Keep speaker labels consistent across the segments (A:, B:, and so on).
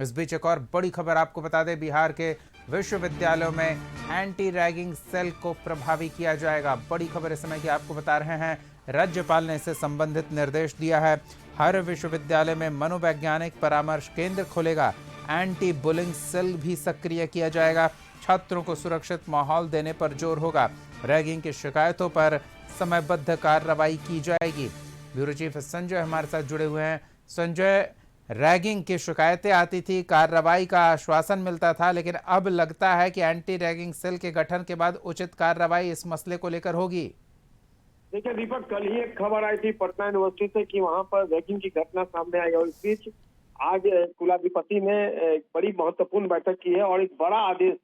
A: इस बीच एक और बड़ी खबर आपको बता दें, बिहार के विश्वविद्यालयों में एंटी रैगिंग सेल को प्रभावी किया जाएगा। बड़ी खबर इस समय की आपको बता रहे हैं, राज्यपाल ने इससे संबंधित निर्देश दिया है। हर विश्वविद्यालय में मनोवैज्ञानिक परामर्श केंद्र खोलेगा, एंटी बुलिंग सेल भी सक्रिय किया जाएगा। छात्रों को सुरक्षित माहौल देने पर जोर होगा। रैगिंग की शिकायतों पर समयबद्ध कार्रवाई की जाएगी। ब्यूरो चीफ संजय हमारे साथ जुड़े हुए हैं। संजय, रैगिंग की शिकायतें आती थी, कार्रवाई का आश्वासन मिलता था, लेकिन अब लगता है कि एंटी रैगिंग सेल के गठन के बाद उचित कार्रवाई इस मसले को लेकर होगी।
B: देखिए दीपक, कल ही एक खबर आई थी पटना यूनिवर्सिटी से कि वहां पर रैगिंग की घटना सामने आई और इस बीच आज कुलाधिपति ने एक बड़ी महत्वपूर्ण बैठक की है और एक बड़ा आदेश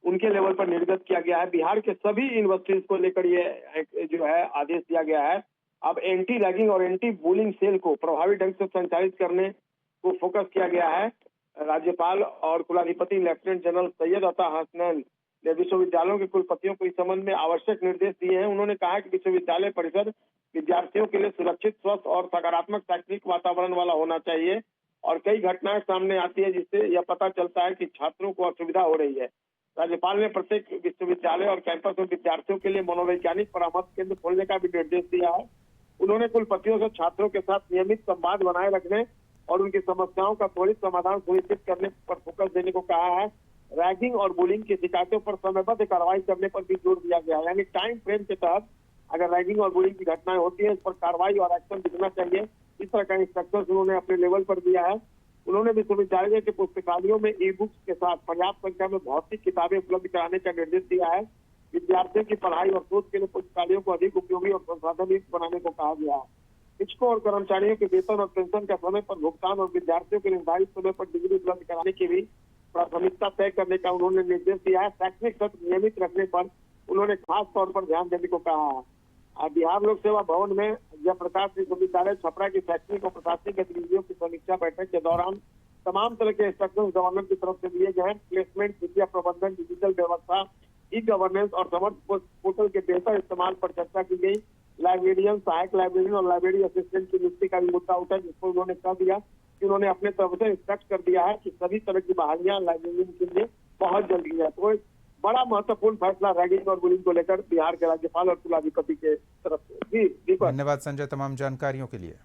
B: उनके लेवल पर निर्गत किया गया है। बिहार के सभी यूनिवर्सिटीज को लेकर ये जो है आदेश दिया गया है। अब एंटी रैगिंग और एंटी बुलिंग सेल को प्रभावी ढंग से संचालित करने को फोकस किया गया है। राज्यपाल और कुलाधिपति लेफ्टिनेंट जनरल सैयद अता हसनैन ने विश्वविद्यालयों के कुलपतियों को इस संबंध में आवश्यक निर्देश दिए हैं। उन्होंने कहा कि विश्वविद्यालय परिसर विद्यार्थियों के लिए सुरक्षित, स्वस्थ और सकारात्मक शैक्षणिक वातावरण वाला होना चाहिए और कई घटनाएं सामने आती है जिससे यह पता चलता है कि छात्रों को असुविधा हो रही है। राज्यपाल ने प्रत्येक विश्वविद्यालय और कैंपस में विद्यार्थियों के लिए मनोवैज्ञानिक परामर्श केंद्र खोलने का भी निर्देश दिया है। उन्होंने कुलपतियों से छात्रों के साथ नियमित संवाद बनाए रखने और उनकी समस्याओं का त्वरित समाधान सुनिश्चित करने पर फोकस देने को कहा है। रैगिंग और बुलिंग की शिकायतों पर समयबद्ध कार्रवाई करने पर भी जोर दिया गया है, यानी टाइम फ्रेम के तहत अगर रैगिंग और बुलिंग की घटनाएं होती है इस पर कार्रवाई और एक्शन दिखना चाहिए। इस तरह का इंस्ट्रक्शंस उन्होंने अपने लेवल पर दिया है। उन्होंने विश्वविद्यालय के पुस्तकालयों में ई बुक्स के साथ पर्याप्त संख्या में भौतिक किताबें उपलब्ध कराने का निर्देश दिया है। विद्यार्थियों की पढ़ाई और शोध के लिए पुस्तकालयों को अधिक उपयोगी और संसाधन युक्त बनाने को कहा गया है। शिक्षकों और कर्मचारियों के वेतन और पेंशन का समय पर भुगतान और विद्यार्थियों के निर्धारित समय पर डिग्री उपलब्ध कराने की भी प्राथमिकता तय करने का उन्होंने निर्देश दिया है। शैक्षणिक सत्र नियमित रखने पर उन्होंने खास तौर पर ध्यान देने को कहा है। बिहार लोक सेवा भवन में जयप्रकाश विश्वविद्यालय छपरा की शैक्षणिक और प्रशासनिक गतिविधियों की समीक्षा बैठक के दौरान तमाम तरह के इंस्ट्रक्शन गवर्नर की तरफ से दिए गए हैं। प्लेसमेंट, विद्या प्रबंधन, डिजिटल व्यवस्था, ई गवर्नेंस और समर्थ पोर्टल के बेहतर इस्तेमाल पर चर्चा की गई। लाइब्रेरियन, सहायक लाइब्रेरियन और लाइब्रेरी असिस्टेंट की नियुक्ति का भी मुद्दा उठा, जिसको उन्होंने कह दिया कि उन्होंने अपने तरफ से इंस्ट्रक्ट कर दिया है कि सभी तरह की बहालियां लाइब्रेरियन के लिए बहुत जल्दी है। तो एक बड़ा महत्वपूर्ण फैसला रैगिंग और बुलिंग को लेकर बिहार के राज्यपाल और कुलाधिपति के तरफ से। जी दीपक।
A: धन्यवाद संजय तमाम जानकारियों के लिए।